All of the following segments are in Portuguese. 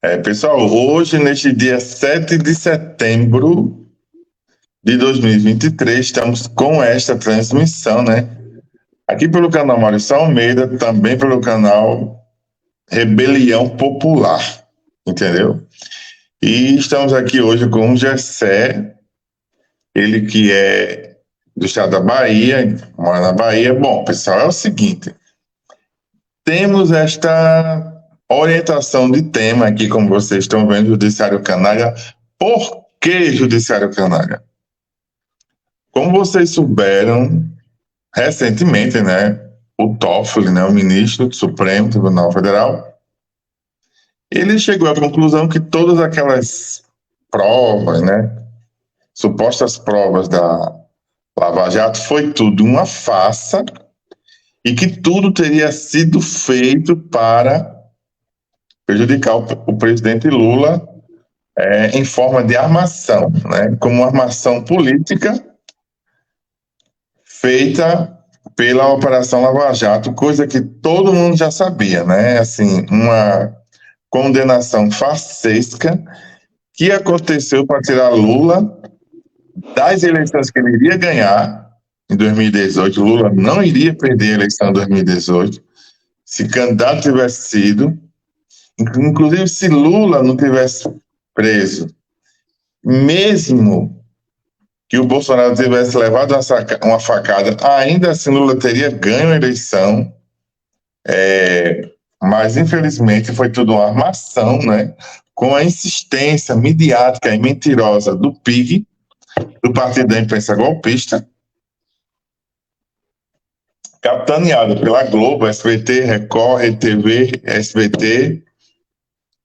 Pessoal, hoje, neste dia 7 de setembro de 2023, estamos com esta transmissão, né? Aqui pelo canal Maurício Almeida, também pelo canal Rebelião Popular, entendeu? E estamos aqui hoje com o Gessé, ele que é do estado da Bahia, mora na Bahia. Bom, pessoal, é o seguinte, temos esta orientação de tema aqui, como vocês estão vendo, Judiciário Canalha. Por que Judiciário Canalha? Como vocês souberam, recentemente, né, o Toffoli, né, o ministro do Supremo Tribunal Federal, ele chegou à conclusão que todas aquelas provas, né, supostas provas da Lava Jato, foi tudo uma farsa e que tudo teria sido feito para prejudicar o presidente Lula em forma de armação, né, como uma armação política feita pela Operação Lava Jato, coisa que todo mundo já sabia, né? Assim, uma condenação farsesca que aconteceu para tirar Lula das eleições que ele iria ganhar em 2018. Lula não iria perder a eleição em 2018 se candidato tivesse sido, inclusive se Lula não tivesse preso, mesmo que o Bolsonaro tivesse levado uma facada, ainda assim Lula teria ganho a eleição, mas infelizmente foi tudo uma armação, né? Com a insistência midiática e mentirosa do PIG, do Partido da Imprensa Golpista, capitaneado pela Globo, SBT, Record, RTV, SBT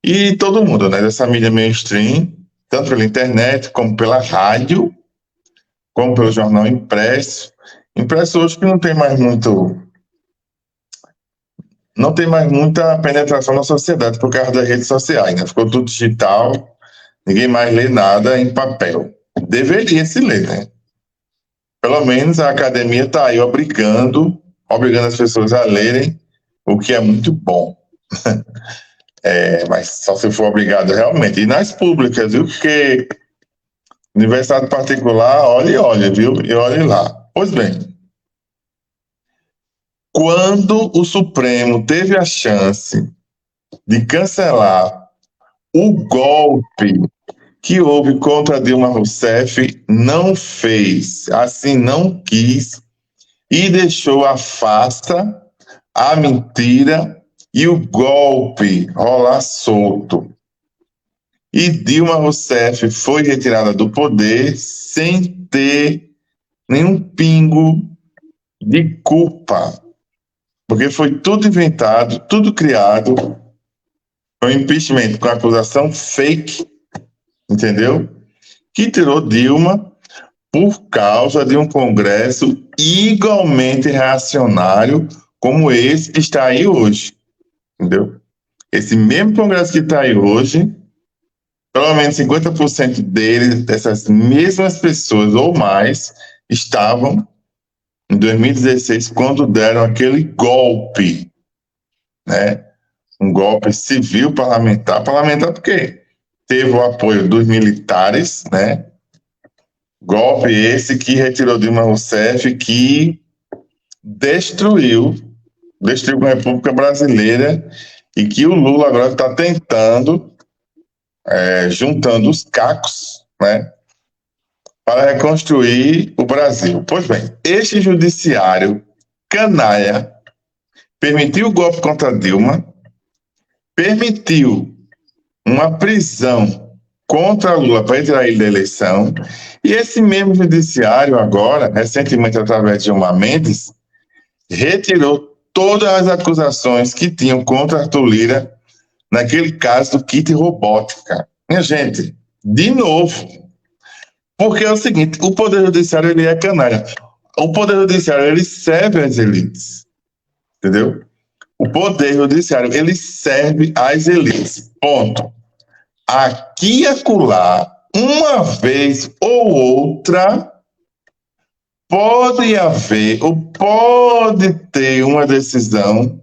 e todo mundo, né? Dessa mídia mainstream, tanto pela internet como pela rádio, como pelo jornal impresso. Impresso hoje que não tem mais muita penetração na sociedade por causa das redes sociais, né? Ficou tudo digital, ninguém mais lê nada em papel. Deveria se ler, né? Pelo menos a academia está aí obrigando as pessoas a lerem, o que é muito bom. Mas só se for obrigado realmente. E nas públicas, viu? Porque universidade particular, olha, viu? E olhe lá. Pois bem, quando o Supremo teve a chance de cancelar o golpe que houve contra Dilma Rousseff, não fez, assim não quis, e deixou a farsa, a mentira e o golpe rolar solto. E Dilma Rousseff foi retirada do poder sem ter nenhum pingo de culpa, porque foi tudo inventado, tudo criado, foi um impeachment com acusação fake, entendeu? Que tirou Dilma por causa de um Congresso igualmente reacionário como esse que está aí hoje, entendeu? Esse mesmo Congresso que está aí hoje, pelo menos 50% deles, dessas mesmas pessoas ou mais, estavam em 2016 quando deram aquele golpe, né? Um golpe civil parlamentar porque teve o apoio dos militares, né? Golpe esse que retirou Dilma Rousseff, que destruiu a República Brasileira e que o Lula agora está tentando, juntando os cacos, né, para reconstruir o Brasil. Pois bem, este judiciário canalha permitiu o golpe contra Dilma, permitiu uma prisão contra Lula para retirar ele da eleição, e esse mesmo judiciário agora, recentemente através de Gilmar Mendes, retirou todas as acusações que tinham contra Arthur Lira naquele caso do kit robótica. Minha gente, de novo, porque é o seguinte, o Poder Judiciário ele é canalha. O Poder Judiciário ele serve às elites, entendeu? O Poder Judiciário ele serve às elites, ponto. Aqui e acolá, uma vez ou outra, pode haver ou pode ter uma decisão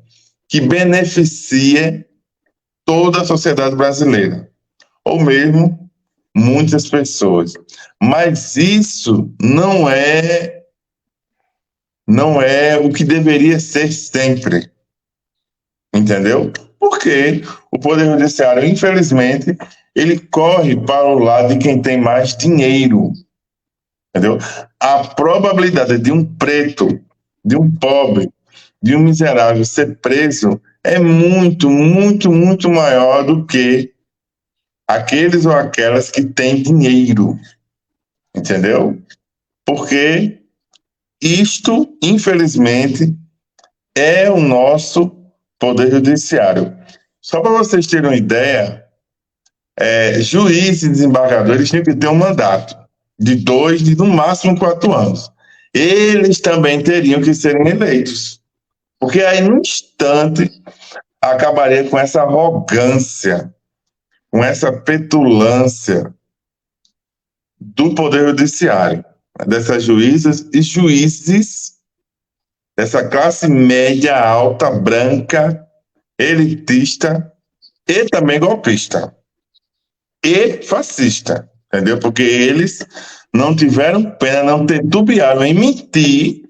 que beneficie toda a sociedade brasileira, ou mesmo muitas pessoas. Mas isso não é o que deveria ser sempre, entendeu? Porque o Poder Judiciário, infelizmente, ele corre para o lado de quem tem mais dinheiro, entendeu? A probabilidade de um preto, de um pobre, de um miserável ser preso é muito, muito, muito maior do que aqueles ou aquelas que têm dinheiro, entendeu? Porque isto, infelizmente, é o nosso Poder Judiciário. Só para vocês terem uma ideia, juízes e desembargadores tinham que ter um mandato de 2, de no máximo 4 anos. Eles também teriam que serem eleitos. Porque aí, no instante, acabaria com essa arrogância, com essa petulância do Poder Judiciário, dessas juízas e juízes, dessa classe média alta, branca, elitista e também golpista e fascista, entendeu? Porque eles não tiveram pena, não titubearam em mentir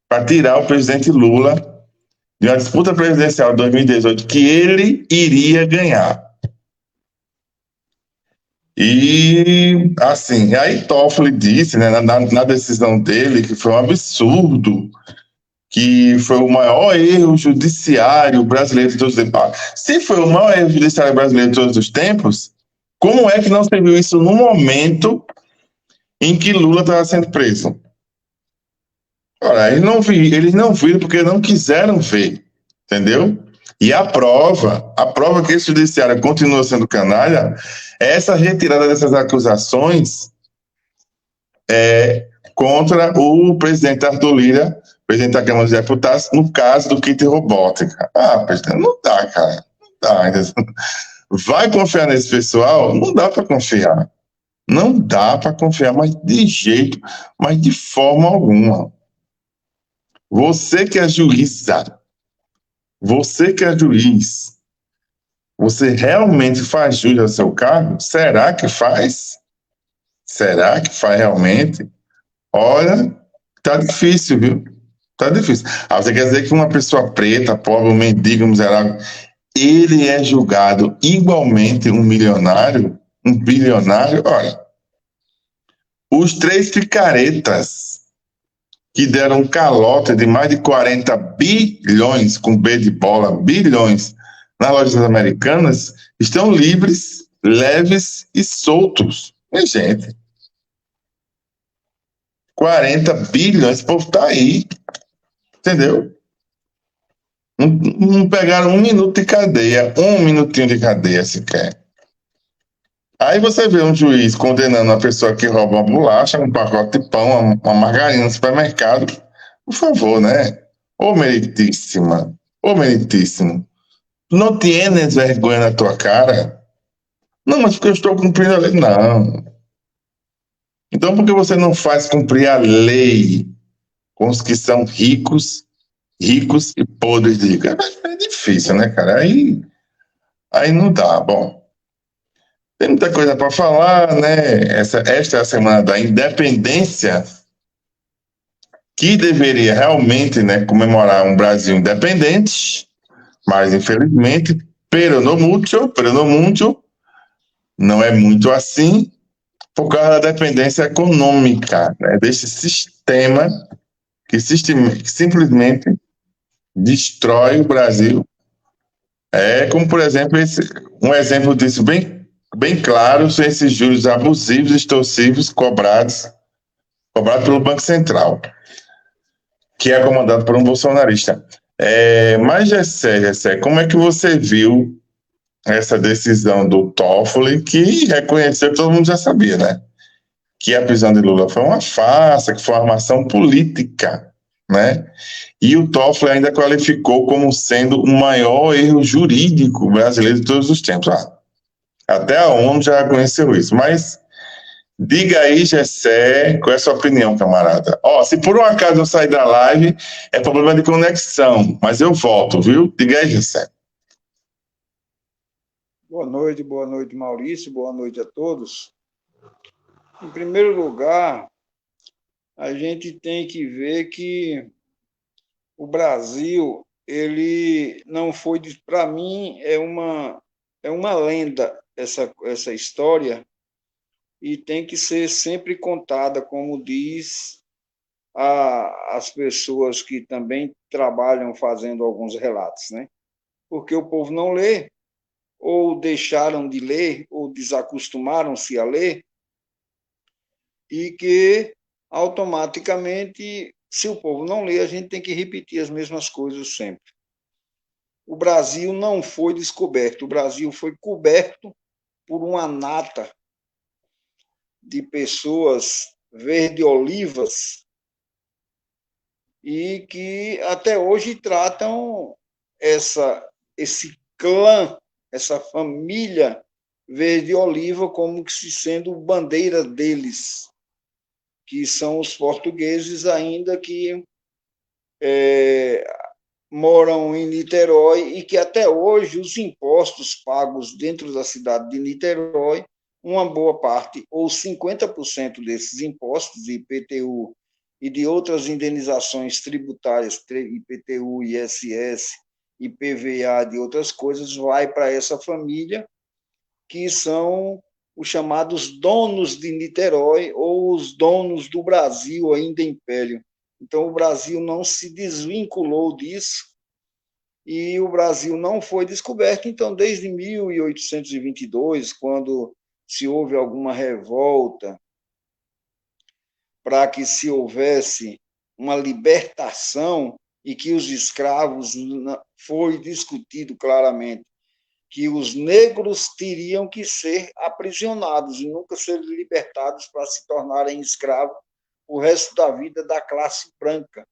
para tirar o presidente Lula de uma disputa presidencial de 2018 que ele iria ganhar. E, assim, aí Toffoli disse, né, na decisão dele, que foi um absurdo, que foi o maior erro judiciário brasileiro de todos os tempos. Se foi o maior erro judiciário brasileiro de todos os tempos, como é que não se viu isso no momento em que Lula estava sendo preso? Ora, eles não viram porque não quiseram ver, entendeu? E a prova que esse judiciário continua sendo canalha, é essa retirada dessas acusações contra o presidente Arthur Lira, presidente da Câmara dos Deputados, no caso do kit robótica. Presidente, não dá, cara. Não dá. Vai confiar nesse pessoal? Não dá para confiar. Não dá para confiar, mas de jeito, mas de forma alguma. Você que é juíza, você que é juiz, você realmente faz jus ao seu cargo? Será que faz? Será que faz realmente? Olha, tá difícil, viu? Tá difícil. Você quer dizer que uma pessoa preta, pobre, um mendigo, miserável, ele é julgado igualmente um milionário, um bilionário? Olha, os 3 picaretas que deram calote de mais de 40 bilhões, com B de bola, bilhões, nas lojas americanas, estão livres, leves e soltos. Minha gente, 40 bilhões, esse povo tá aí, entendeu? Não pegaram 1 minuto de cadeia, 1 minutinho de cadeia sequer. Aí você vê um juiz condenando uma pessoa que rouba uma bolacha, um pacote de pão, uma margarina no supermercado. Por favor, né? Ô meritíssima, ô meritíssimo. Não tienes vergonha na tua cara? Não, mas porque eu estou cumprindo a lei. Não. Então por que você não faz cumprir a lei com os que são ricos e podres de rico? É difícil, né, cara? Aí não dá. Bom, tem muita coisa para falar, né? Esta é a semana da independência, que deveria realmente, né, comemorar um Brasil independente, mas infelizmente, pero no mucho, não é muito assim, por causa da dependência econômica, né, desse sistema que simplesmente destrói o Brasil. Como, por exemplo, um exemplo disso bem claro são esses juros abusivos e extorsivos cobrados pelo Banco Central, que é comandado por um bolsonarista. Mas, Gessé, como é que você viu essa decisão do Toffoli, que reconheceu, todo mundo já sabia, né? Que a prisão de Lula foi uma farsa, que foi uma armação política, né? E o Toffoli ainda qualificou como sendo o maior erro jurídico brasileiro de todos os tempos. Até a ONU já reconheceu isso. Mas Diga aí, Gessé, qual é a sua opinião, camarada? Ó, se por um acaso eu sair da live, é problema de conexão, mas eu volto, viu? Diga aí, Gessé. Boa noite, Maurício, boa noite a todos. Em primeiro lugar, a gente tem que ver que o Brasil, ele não foi, para mim, é uma lenda essa história, e tem que ser sempre contada, como diz as pessoas que também trabalham fazendo alguns relatos, né? Porque o povo não lê, ou deixaram de ler, ou desacostumaram-se a ler, e que automaticamente, se o povo não lê, a gente tem que repetir as mesmas coisas sempre. O Brasil não foi descoberto, o Brasil foi coberto por uma nata de pessoas verde-olivas e que até hoje tratam esse clã, essa família verde-oliva como se sendo bandeira deles, que são os portugueses ainda que moram em Niterói e que até hoje os impostos pagos dentro da cidade de Niterói, uma boa parte, ou 50% desses impostos, de IPTU e de outras indenizações tributárias, IPTU, ISS, IPVA, de outras coisas, vai para essa família, que são os chamados donos de Niterói ou os donos do Brasil, ainda Império. Então, o Brasil não se desvinculou disso e o Brasil não foi descoberto. Então, desde 1822, quando se houve alguma revolta para que se houvesse uma libertação e que os escravos, foi discutido claramente que os negros teriam que ser aprisionados e nunca ser libertados para se tornarem escravos o resto da vida da classe branca,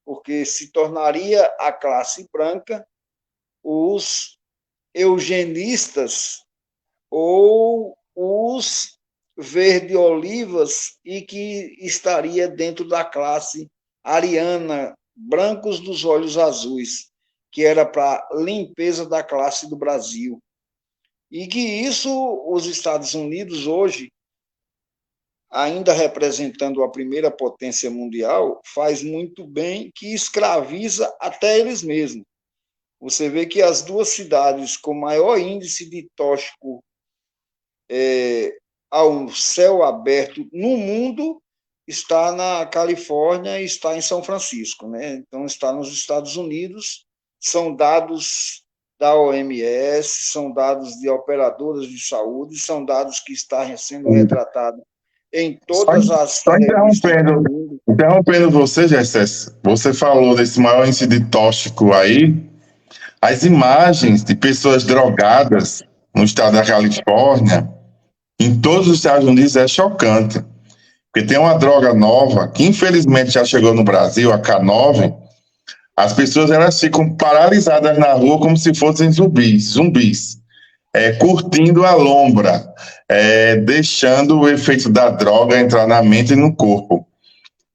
porque se tornaria a classe branca os eugenistas ou os verde-olivas e que estaria dentro da classe ariana, brancos dos olhos azuis, que era para limpeza da classe do Brasil. E que isso os Estados Unidos hoje, ainda representando a primeira potência mundial, faz muito bem, que escraviza até eles mesmos. Você vê que as duas cidades com maior índice de tóxico ao céu aberto no mundo está na Califórnia e está em São Francisco, né? Então está nos Estados Unidos, são dados da OMS, são dados de operadoras de saúde, são dados que estão sendo retratados em Só, todas as só revistas do interrompendo, mundo. interrompendo você, Gessé, você falou desse maior índice de tóxico aí, as imagens de pessoas drogadas no estado da Califórnia, em todos os Estados Unidos, é chocante. Porque tem uma droga nova, que infelizmente já chegou no Brasil, a K9, as pessoas elas ficam paralisadas na rua como se fossem zumbis, curtindo a lombra, deixando o efeito da droga entrar na mente e no corpo.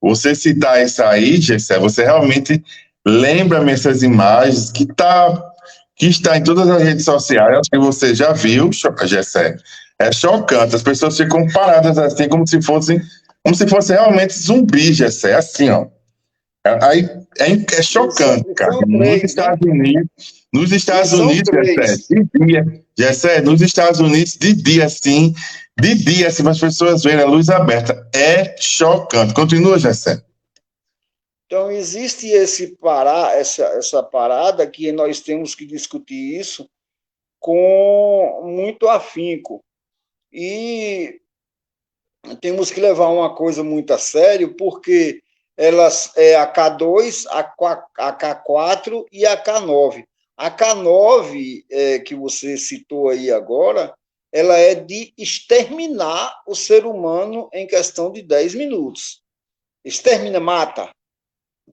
Você citar isso aí, Gessé, você realmente lembra-me essas imagens que está em todas as redes sociais, acho que você já viu, Gessé. É chocante, as pessoas ficam paradas assim, como se fosse realmente zumbi, Gessé, assim, ó. Aí é chocante, cara. São três, né? Nos E Estados são Unidos, Gessé, três. de dia, Gessé, nos Estados Unidos, de dia, assim, as pessoas verem a luz aberta. É chocante. Continua, Gessé. Então, existe essa parada que nós temos que discutir isso com muito afinco. E temos que levar uma coisa muito a sério, porque elas é a K2, a K4 e a K9. A K9, que você citou aí agora, ela é de exterminar o ser humano em questão de 10 minutos. Extermina, mata.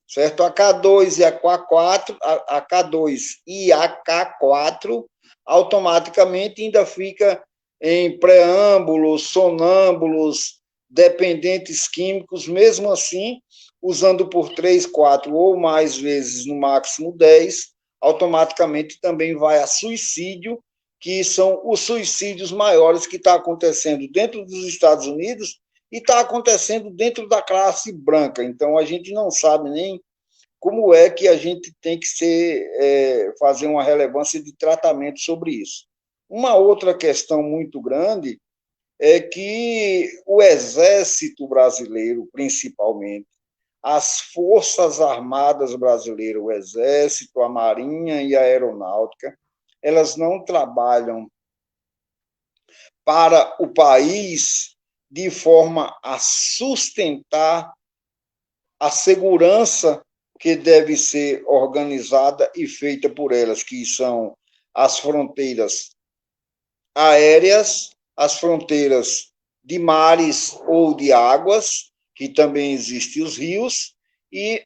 Certo? A K2 e a K4, a K2 e a K4 automaticamente ainda fica em preâmbulos, sonâmbulos, dependentes químicos, mesmo assim, usando por 3, 4 ou mais vezes, no máximo 10, automaticamente também vai a suicídio, que são os suicídios maiores que está acontecendo dentro dos Estados Unidos e está acontecendo dentro da classe branca. Então, a gente não sabe nem como é que a gente tem que fazer uma relevância de tratamento sobre isso. Uma outra questão muito grande é que o Exército Brasileiro, principalmente, as Forças Armadas Brasileiras, o Exército, a Marinha e a Aeronáutica, elas não trabalham para o país de forma a sustentar a segurança que deve ser organizada e feita por elas, que são as fronteiras aéreas, as fronteiras de mares ou de águas, que também existem os rios, e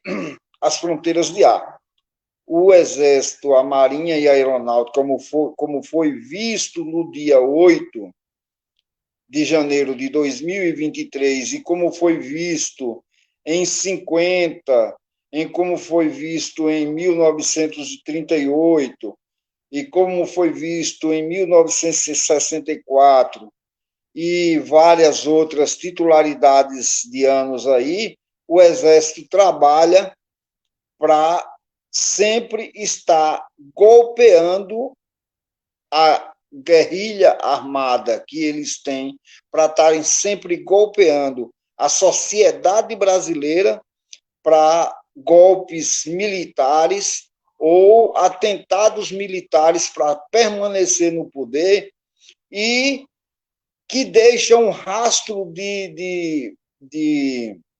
as fronteiras de ar. O Exército, a Marinha e a Aeronáutica, como foi visto no dia 8 de janeiro de 2023 e como foi visto em 50, em como foi visto em 1938 e como foi visto em 1964 e várias outras titularidades de anos aí, o Exército trabalha para sempre estar golpeando a guerrilha armada que eles têm, para estarem sempre golpeando a sociedade brasileira para golpes militares ou atentados militares para permanecer no poder e que deixam um rastro de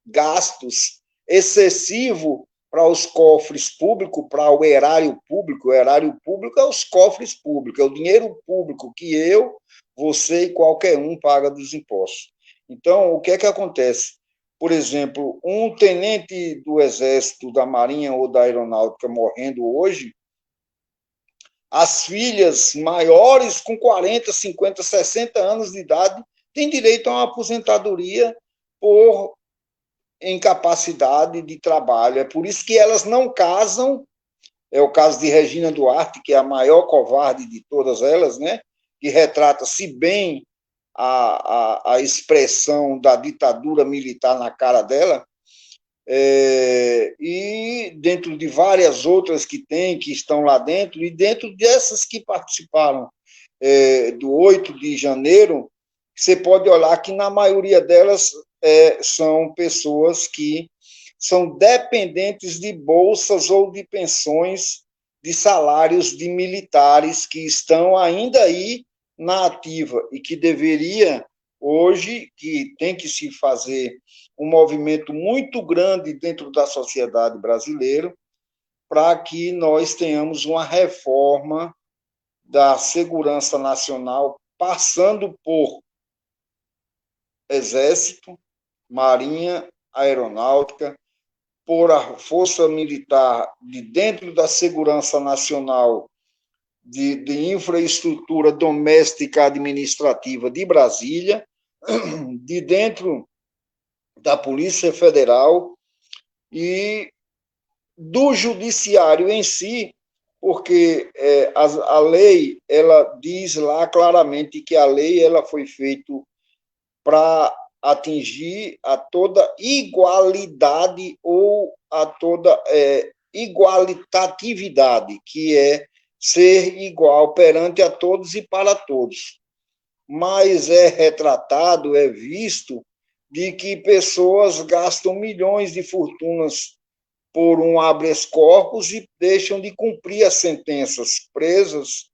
gastos excessivo para os cofres públicos, para o erário público. O erário público é os cofres públicos, é o dinheiro público que eu, você e qualquer um paga dos impostos. Então, o que é que acontece? Por exemplo, um tenente do Exército, da Marinha ou da Aeronáutica morrendo hoje, as filhas maiores com 40, 50, 60 anos de idade têm direito a uma aposentadoria por incapacidade de trabalho. É por isso que elas não casam. É o caso de Regina Duarte, que é a maior covarde de todas elas, né? Que retrata-se bem a expressão da ditadura militar na cara dela. E dentro de várias outras que tem, que estão lá dentro, e dentro dessas que participaram do 8 de janeiro, você pode olhar que na maioria delas são pessoas que são dependentes de bolsas ou de pensões de salários de militares que estão ainda aí na ativa e que deveria, hoje, que tem que se fazer um movimento muito grande dentro da sociedade brasileira para que nós tenhamos uma reforma da segurança nacional, passando por Exército, Marinha, Aeronáutica, por a Força Militar de dentro da segurança nacional, de infraestrutura doméstica administrativa de Brasília, de dentro da Polícia Federal e do Judiciário em si, porque a lei ela diz lá claramente que a lei ela foi feita para atingir a toda igualdade ou a toda igualitatividade, que é ser igual perante a todos e para todos. Mas é retratado, é visto de que pessoas gastam milhões de fortunas por um habeas corpus e deixam de cumprir as sentenças presas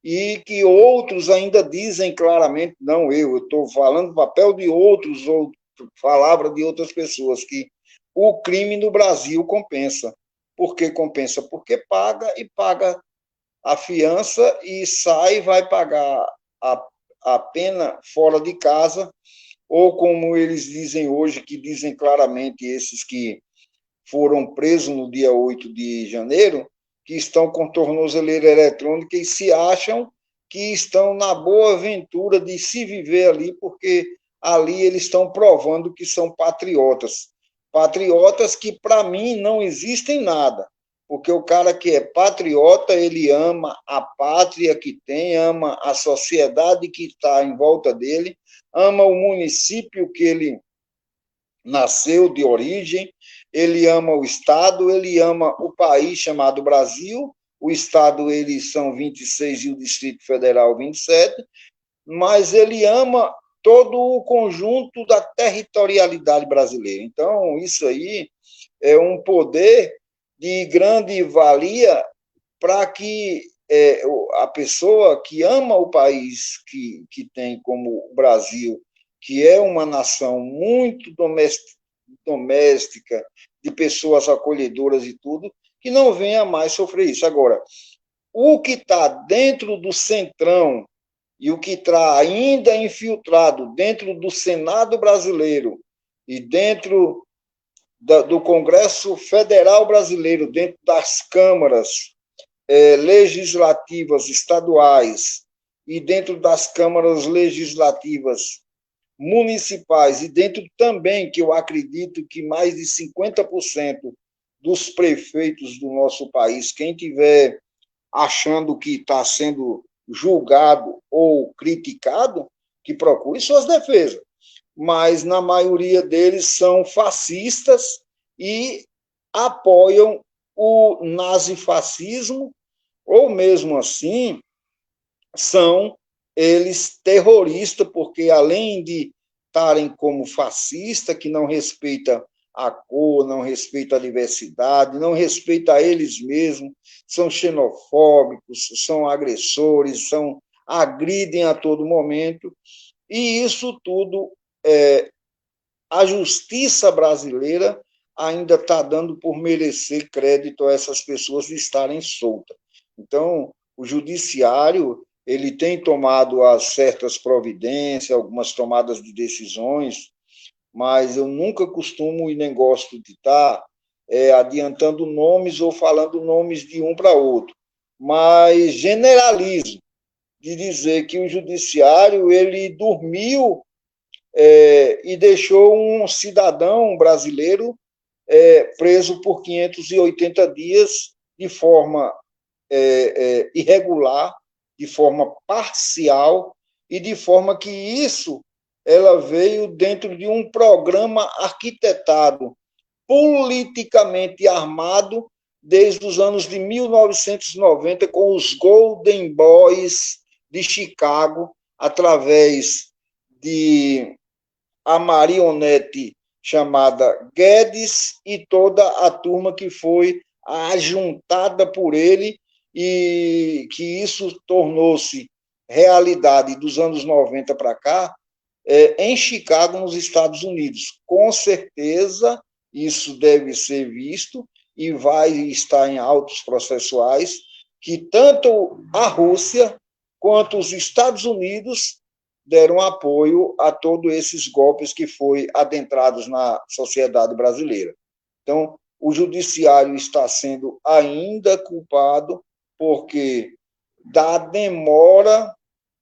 e que outros ainda dizem claramente, não eu estou falando do papel de outros ou palavra de outras pessoas, que o crime no Brasil compensa. Por que compensa? Porque paga e paga a fiança e sai e vai pagar a pena fora de casa, ou como eles dizem hoje, que dizem claramente esses que foram presos no dia 8 de janeiro, que estão com tornozeleira eletrônica e se acham que estão na boa ventura de se viver ali, porque ali eles estão provando que são patriotas. Patriotas que, para mim, não existem nada, porque o cara que é patriota, ele ama a pátria que tem, ama a sociedade que está em volta dele, ama o município que ele nasceu de origem, ele ama o Estado, ele ama o país chamado Brasil, o Estado, eles são 26 e o Distrito Federal 27, mas ele ama todo o conjunto da territorialidade brasileira. Então, isso aí é um poder de grande valia para que a pessoa que ama o país que tem como o Brasil, que é uma nação muito doméstica, de pessoas acolhedoras e tudo, que não venha mais sofrer isso. Agora, o que está dentro do Centrão e o que está ainda infiltrado dentro do Senado brasileiro e dentro do Congresso Federal brasileiro, dentro das câmaras legislativas estaduais e dentro das câmaras legislativas municipais e dentro também, que eu acredito que mais de 50% dos prefeitos do nosso país, quem tiver achando que está sendo julgado ou criticado, que procure suas defesas. Mas, na maioria deles, são fascistas e apoiam o nazifascismo, ou mesmo assim, são eles terroristas, porque além de estarem como fascista, que não respeita a cor, não respeita a diversidade, não respeita a eles mesmos, são xenofóbicos, são agressores, agridem a todo momento, e isso tudo, a justiça brasileira ainda está dando por merecer crédito a essas pessoas de estarem soltas. Então, o judiciário ele tem tomado as certas providências, algumas tomadas de decisões, mas eu nunca costumo e nem gosto de estar adiantando nomes ou falando nomes de um para outro, mas generalizo de dizer que o judiciário ele dormiu e deixou um cidadão brasileiro preso por 580 dias de forma irregular, de forma parcial e de forma que isso ela veio dentro de um programa arquitetado, politicamente armado desde os anos de 1990 com os Golden Boys de Chicago, através de a marionete chamada Guedes e toda a turma que foi ajuntada por ele e que isso tornou-se realidade dos anos 90 para cá, em Chicago, nos Estados Unidos. Com certeza, isso deve ser visto e vai estar em autos processuais, que tanto a Rússia quanto os Estados Unidos deram apoio a todos esses golpes que foram adentrados na sociedade brasileira. Então, o judiciário está sendo ainda culpado porque da demora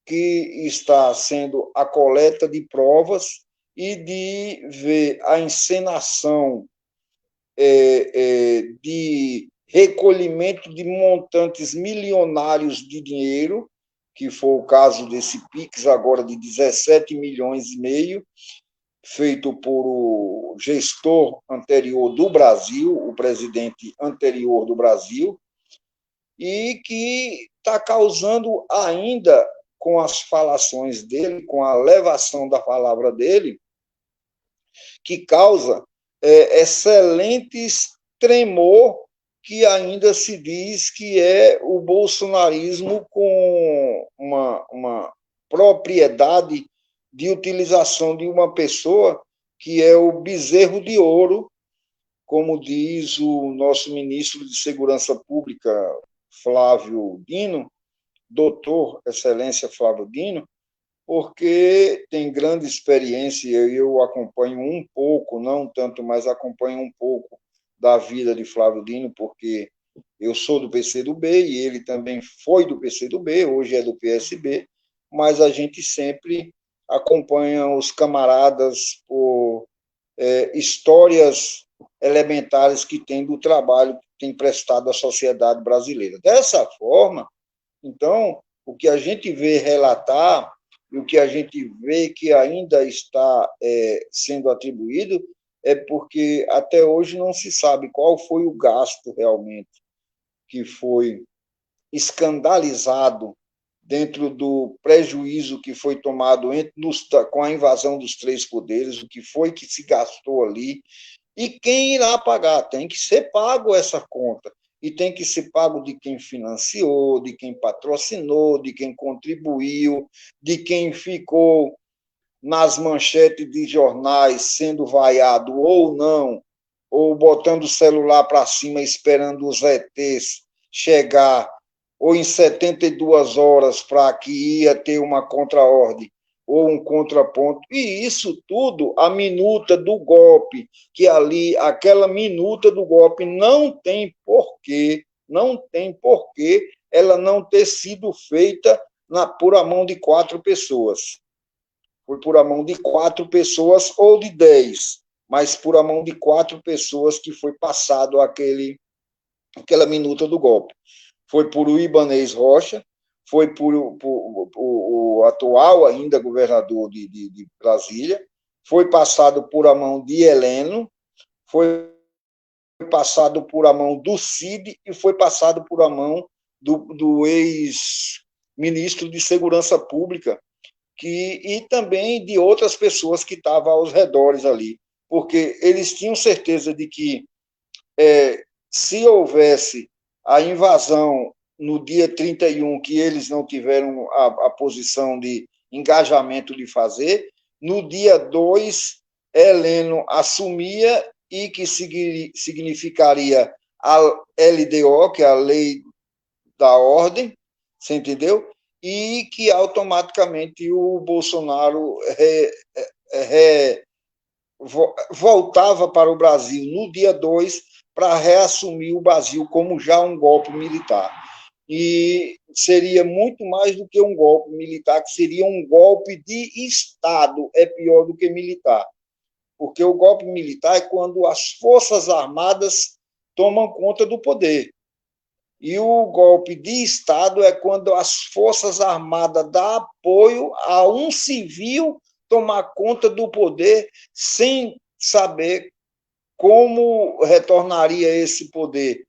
que está sendo a coleta de provas e de ver a encenação de recolhimento de montantes milionários de dinheiro, que foi o caso desse PIX agora de 17 milhões e meio, feito por o gestor anterior do Brasil, o presidente anterior do Brasil, e que está causando ainda, com as falações dele, com a levação da palavra dele, que causa excelentes tremor que ainda se diz que é o bolsonarismo com uma propriedade de utilização de uma pessoa que é o bezerro de ouro, como diz o nosso ministro de Segurança Pública, Flávio Dino, doutor Excelência Flávio Dino, porque tem grande experiência, eu acompanho um pouco, não tanto, mas acompanho um pouco da vida de Flávio Dino, porque Eu sou do PCdoB e ele também foi do PCdoB, hoje é do PSB, mas a gente sempre acompanha os camaradas por histórias elementares que tem do trabalho que tem prestado à sociedade brasileira. Dessa forma, então, o que a gente vê relatar e o que a gente vê que ainda está sendo atribuído é porque até hoje não se sabe qual foi o gasto realmente que foi escandalizado dentro do prejuízo que foi tomado com a invasão dos três poderes, o que foi que se gastou ali, e quem irá pagar? Tem que ser pago essa conta. E tem que ser pago de quem financiou, de quem patrocinou, de quem contribuiu, de quem ficou nas manchetes de jornais sendo vaiado ou não, ou botando o celular para cima esperando os ETs chegar, ou em 72 horas para que ia ter uma contraordem ou um contraponto. E isso tudo, a minuta do golpe, que ali, aquela minuta do golpe não tem porquê ela não ter sido feita por a mão de 4 pessoas. Foi por a mão de 4 pessoas ou de 10, mas por a mão de 4 pessoas que foi passado aquela minuta do golpe. Foi por o Ibanez Rocha, foi por o atual ainda governador de Brasília, foi passado por a mão de Heleno, foi passado por a mão do Cid e foi passado por a mão do ex-ministro de Segurança Pública, e também de outras pessoas que estavam aos redores ali, porque eles tinham certeza de que se houvesse a invasão no dia 31, que eles não tiveram a posição de engajamento de fazer, no dia 2, Heleno assumia e que significaria a LDO, que é a Lei da Ordem, você entendeu? E que automaticamente o Bolsonaro voltava para o Brasil no dia 2 para reassumir o Brasil como já um golpe militar. E seria muito mais do que um golpe militar, que seria um golpe de Estado, é pior do que militar. Porque o golpe militar é quando as Forças Armadas tomam conta do poder. E o golpe de Estado é quando as Forças Armadas dão apoio a um civil tomar conta do poder sem saber como retornaria esse poder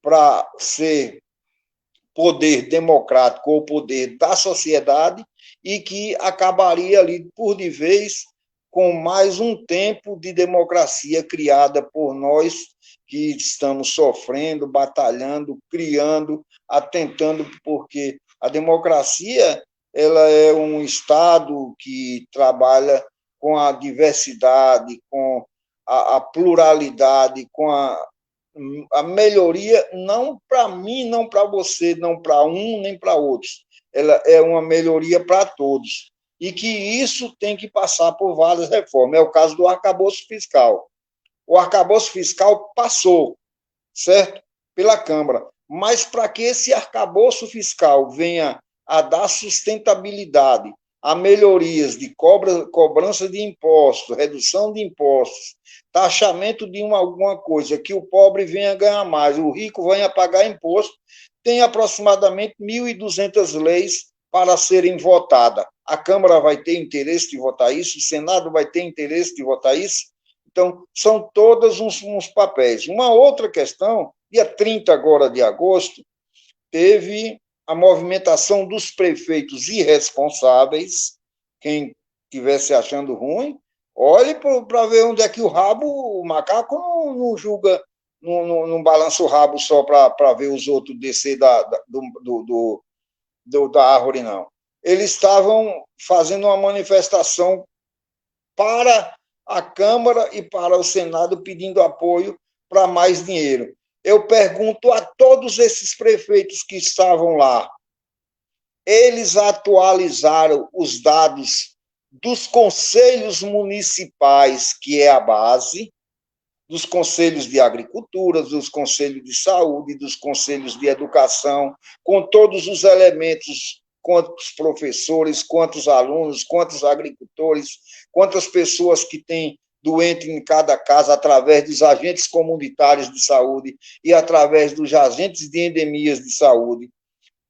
para ser poder democrático ou poder da sociedade e que acabaria ali por de vez com mais um tempo de democracia criada por nós que estamos sofrendo, batalhando, criando, atentando, porque a democracia ela é um Estado que trabalha com a diversidade, com a pluralidade, com a melhoria, não para mim, não para você, não para um, nem para outros. Ela é uma melhoria para todos. E que isso tem que passar por várias reformas. É o caso do arcabouço fiscal. O arcabouço fiscal passou, certo? Pela Câmara. Mas para que esse arcabouço fiscal venha a dar sustentabilidade a melhorias de cobrança de impostos, redução de impostos, taxamento de alguma coisa, que o pobre venha ganhar mais, o rico venha pagar imposto, tem aproximadamente 1.200 leis para serem votadas. A Câmara vai ter interesse de votar isso, o Senado vai ter interesse de votar isso. Então, são todos uns papéis. Uma outra questão, dia 30 agora de agosto, teve a movimentação dos prefeitos irresponsáveis. Quem estivesse achando ruim, olhe para ver onde é que o macaco não julga, não balança o rabo só para ver os outros descer da árvore, não. Eles estavam fazendo uma manifestação para a Câmara e para o Senado pedindo apoio para mais dinheiro. Eu pergunto a todos esses prefeitos que estavam lá, eles atualizaram os dados dos conselhos municipais, que é a base, dos conselhos de agricultura, dos conselhos de saúde, dos conselhos de educação, com todos os elementos, quantos professores, quantos alunos, quantos agricultores, quantas pessoas que têm doente em cada casa, através dos agentes comunitários de saúde e através dos agentes de endemias de saúde,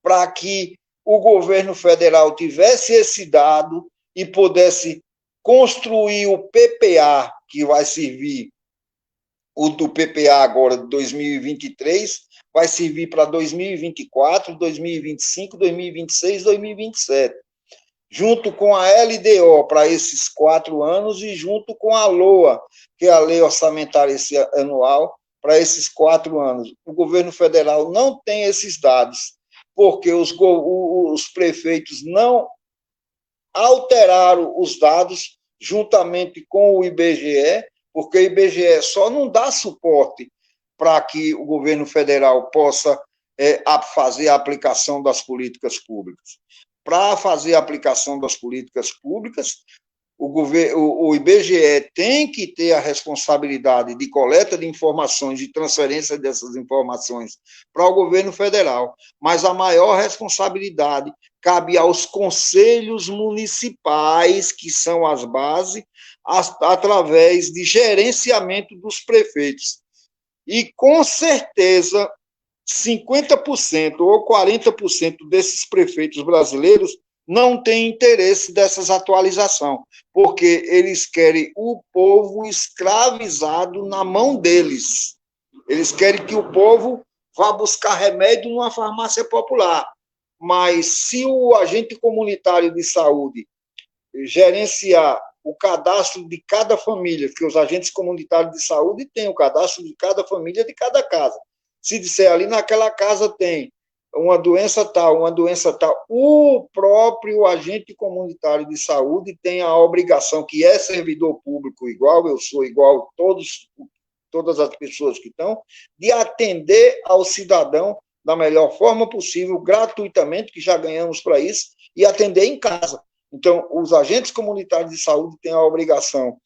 para que o governo federal tivesse esse dado e pudesse construir o PPA, que vai servir, o do PPA agora de 2023, vai servir para 2024, 2025, 2026, 2027, junto com a LDO para esses 4 anos e junto com a LOA, que é a Lei Orçamentária Anual, para esses 4 anos. O governo federal não tem esses dados, porque os prefeitos não alteraram os dados juntamente com o IBGE, porque o IBGE só não dá suporte para que o governo federal possa fazer a aplicação das políticas públicas. Para fazer a aplicação das políticas públicas, o IBGE tem que ter a responsabilidade de coleta de informações e transferência dessas informações para o governo federal, mas a maior responsabilidade cabe aos conselhos municipais, que são as bases, através de gerenciamento dos prefeitos. E, com certeza, 50% ou 40% desses prefeitos brasileiros não têm interesse dessas atualizações, porque eles querem o povo escravizado na mão deles. Eles querem que o povo vá buscar remédio numa farmácia popular. Mas se o agente comunitário de saúde gerenciar o cadastro de cada família, que os agentes comunitários de saúde têm o cadastro de cada família, de cada casa. Se disser ali naquela casa tem uma doença tal, o próprio agente comunitário de saúde tem a obrigação, que é servidor público igual, eu sou igual todas as pessoas que estão, de atender ao cidadão da melhor forma possível, gratuitamente, que já ganhamos para isso, e atender em casa. Então, os agentes comunitários de saúde têm a obrigação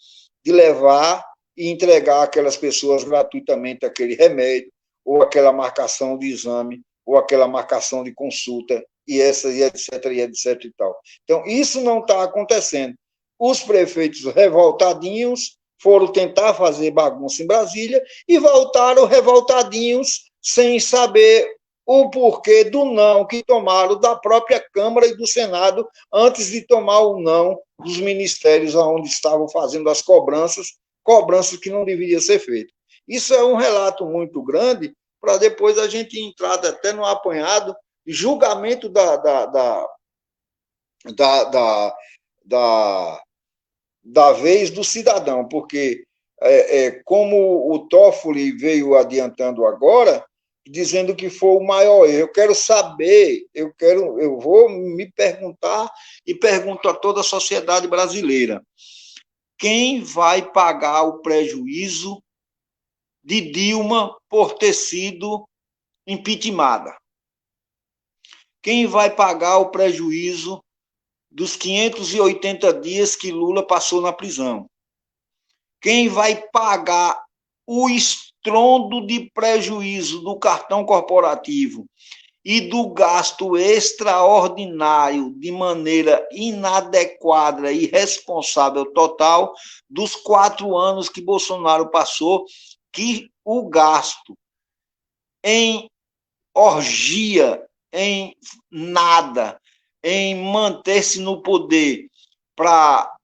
de levar e entregar àquelas pessoas gratuitamente aquele remédio, ou aquela marcação de exame, ou aquela marcação de consulta, e etc, e tal. Então, isso não está acontecendo. Os prefeitos revoltadinhos foram tentar fazer bagunça em Brasília e voltaram revoltadinhos sem saber o porquê do não que tomaram da própria Câmara e do Senado antes de tomar o não dos ministérios onde estavam fazendo as cobranças que não deveriam ser feitas. Isso é um relato muito grande para depois a gente entrar até no apanhado de julgamento da vez do cidadão, porque como o Toffoli veio adiantando agora, dizendo que foi o maior erro. Eu quero saber, eu vou me perguntar e pergunto a toda a sociedade brasileira: quem vai pagar o prejuízo de Dilma por ter sido impeachmentada? Quem vai pagar o prejuízo dos 580 dias que Lula passou na prisão? Quem vai pagar o estrondo de prejuízo do cartão corporativo e do gasto extraordinário de maneira inadequada e irresponsável total dos 4 anos que Bolsonaro passou, que o gasto em orgia, em nada, em manter-se no poder para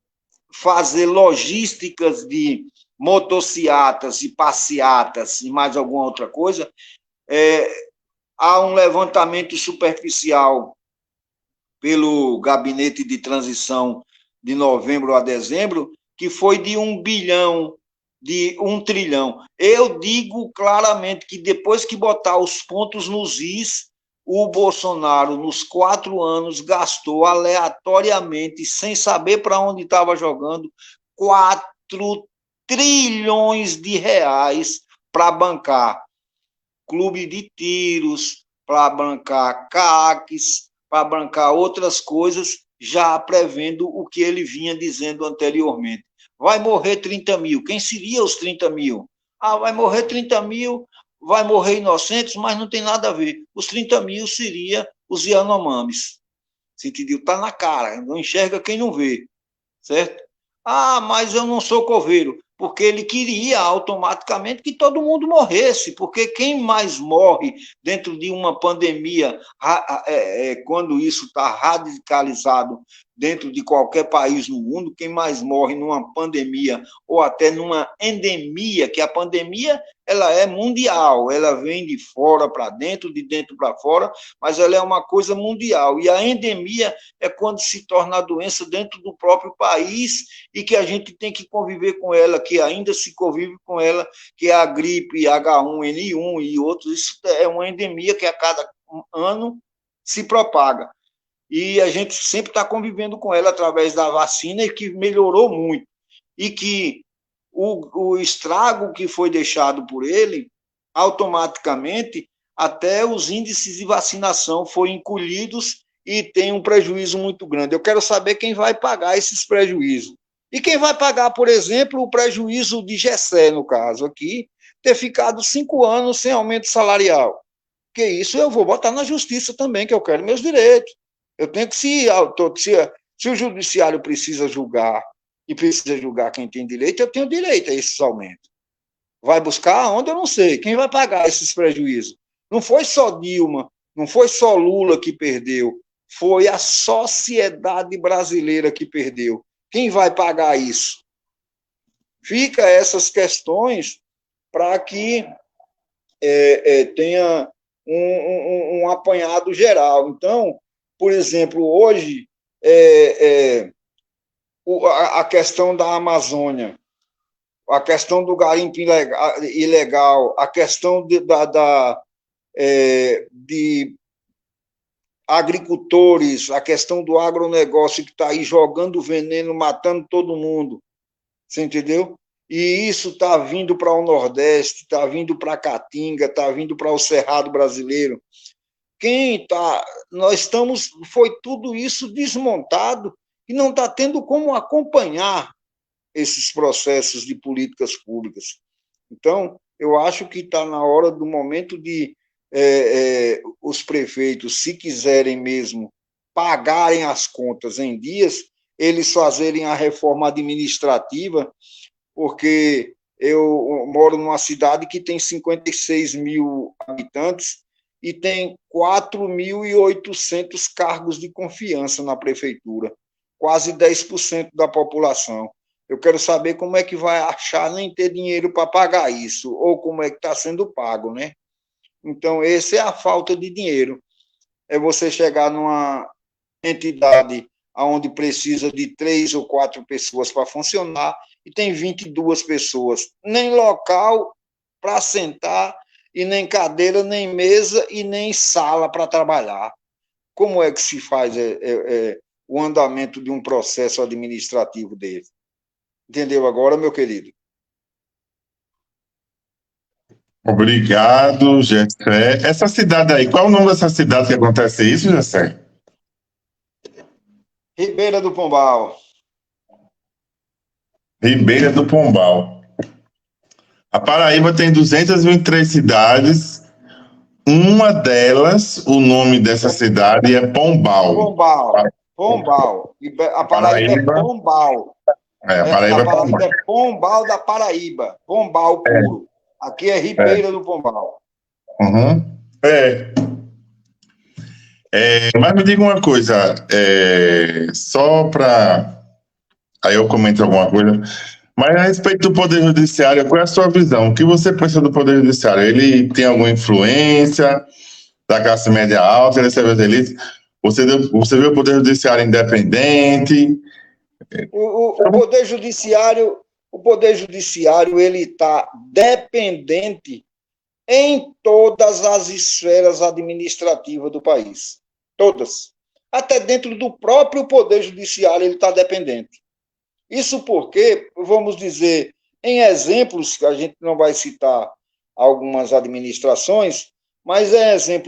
fazer logísticas de motociatas e passeatas e mais alguma outra coisa, há um levantamento superficial pelo Gabinete de Transição de novembro a dezembro, que foi de 1 bilhão, de 1 trilhão. Eu digo claramente que depois que botar os pontos nos is, o Bolsonaro, nos 4 anos, gastou aleatoriamente, sem saber para onde estava jogando, 4 trilhões de reais para bancar clube de tiros, para bancar CACs, para bancar outras coisas, já prevendo o que ele vinha dizendo anteriormente. Vai morrer 30 mil. Quem seria os 30 mil? vai morrer 30 mil, vai morrer inocentes, mas não tem nada a ver. Os 30 mil seria os Yanomamis. Você entendeu? Está na cara, não enxerga quem não vê, certo? Mas eu não sou coveiro, porque ele queria automaticamente que todo mundo morresse, porque quem mais morre dentro de uma pandemia, quando isso está radicalizado dentro de qualquer país no mundo, quem mais morre numa pandemia ou até numa endemia, que a pandemia ela é mundial, ela vem de fora para dentro, de dentro para fora, mas ela é uma coisa mundial. E a endemia é quando se torna a doença dentro do próprio país e que a gente tem que conviver com ela, que ainda se convive com ela, que é a gripe H1N1 e outros. Isso é uma endemia que a cada ano se propaga. E a gente sempre está convivendo com ela através da vacina e que melhorou muito. E que o estrago que foi deixado por ele, automaticamente, até os índices de vacinação foram encolhidos e tem um prejuízo muito grande. Eu quero saber quem vai pagar esses prejuízos. E quem vai pagar, por exemplo, o prejuízo de Gessé, no caso aqui, ter ficado 5 anos sem aumento salarial. Porque isso eu vou botar na justiça também, que eu quero meus direitos. Eu tenho que, se o judiciário precisa julgar e precisa julgar quem tem direito, eu tenho direito a esses aumentos. Vai buscar aonde? Eu não sei. Quem vai pagar esses prejuízos? Não foi só Dilma, não foi só Lula que perdeu, foi a sociedade brasileira que perdeu. Quem vai pagar isso? Fica essas questões para que tenha um apanhado geral. Então, por exemplo, hoje, a questão da Amazônia, a questão do garimpo ilegal, a questão de agricultores, a questão do agronegócio que está aí jogando veneno, matando todo mundo, você entendeu? E isso está vindo para o Nordeste, está vindo para a Caatinga, está vindo para o Cerrado brasileiro. Foi tudo isso desmontado e não está tendo como acompanhar esses processos de políticas públicas. Então, eu acho que está na hora do momento de os prefeitos, se quiserem mesmo pagarem as contas em dias, eles fazerem a reforma administrativa, porque eu moro numa cidade que tem 56 mil habitantes e tem 4.800 cargos de confiança na prefeitura, quase 10% da população. Eu quero saber como é que vai achar nem ter dinheiro para pagar isso, ou como é que está sendo pago, né? Então, essa é a falta de dinheiro. É você chegar numa entidade onde precisa de 3 ou 4 pessoas para funcionar e tem 22 pessoas. Nem local para sentar, e nem cadeira, nem mesa e nem sala para trabalhar. Como é que se faz o andamento de um processo administrativo desse? Entendeu agora, meu querido? Obrigado, Gessé. Essa cidade aí, qual é o nome dessa cidade que acontece isso, Gessé? Ribeira do Pombal. Ribeira do Pombal. A Paraíba tem 223 cidades. Uma delas, o nome dessa cidade é Pombal. Pombal. A Paraíba é Pombal. A Paraíba a palavra é Pombal da Paraíba. Pombal puro. Aqui é Ribeira do Pombal. Uhum. Mas me diga uma coisa, só para... Aí eu comento alguma coisa. Mas a respeito do Poder Judiciário, qual é a sua visão? O que você pensa do Poder Judiciário? Ele tem alguma influência da classe média alta? Ele serve as elites? Você vê o Poder Judiciário independente? O Poder Judiciário ele está dependente em todas as esferas administrativas do país. Todas. Até dentro do próprio Poder Judiciário ele está dependente. Isso porque, vamos dizer, em exemplos, que a gente não vai citar algumas administrações, mas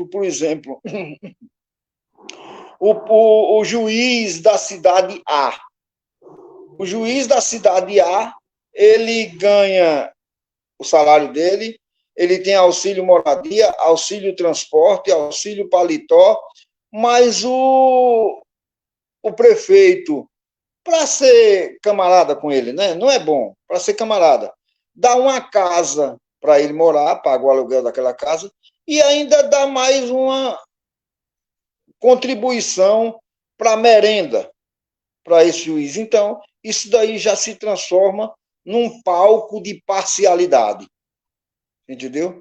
por exemplo, o juiz da cidade A. O juiz da cidade A, ele ganha o salário dele, ele tem auxílio moradia, auxílio transporte, auxílio paletó, mas o prefeito, para ser camarada com ele, né? Não é bom, para ser camarada, dá uma casa para ele morar, paga o aluguel daquela casa, e ainda dá mais uma contribuição para a merenda, para esse juiz. Então, isso daí já se transforma num palco de parcialidade. Entendeu?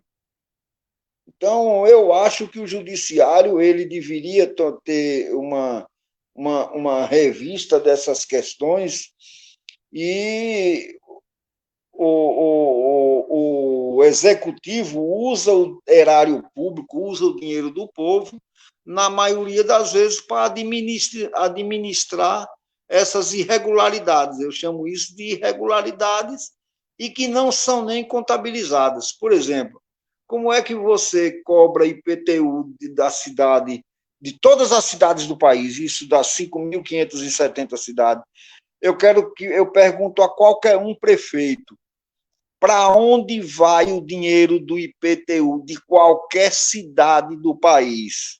Então, eu acho que o judiciário ele deveria ter uma revista dessas questões e o executivo usa o erário público, usa o dinheiro do povo, na maioria das vezes, para administrar essas irregularidades. Eu chamo isso de irregularidades e que não são nem contabilizadas. Por exemplo, como é que você cobra IPTU da cidade, de todas as cidades do país, isso das 5.570 cidades? Eu pergunto a qualquer um prefeito, para onde vai o dinheiro do IPTU de qualquer cidade do país?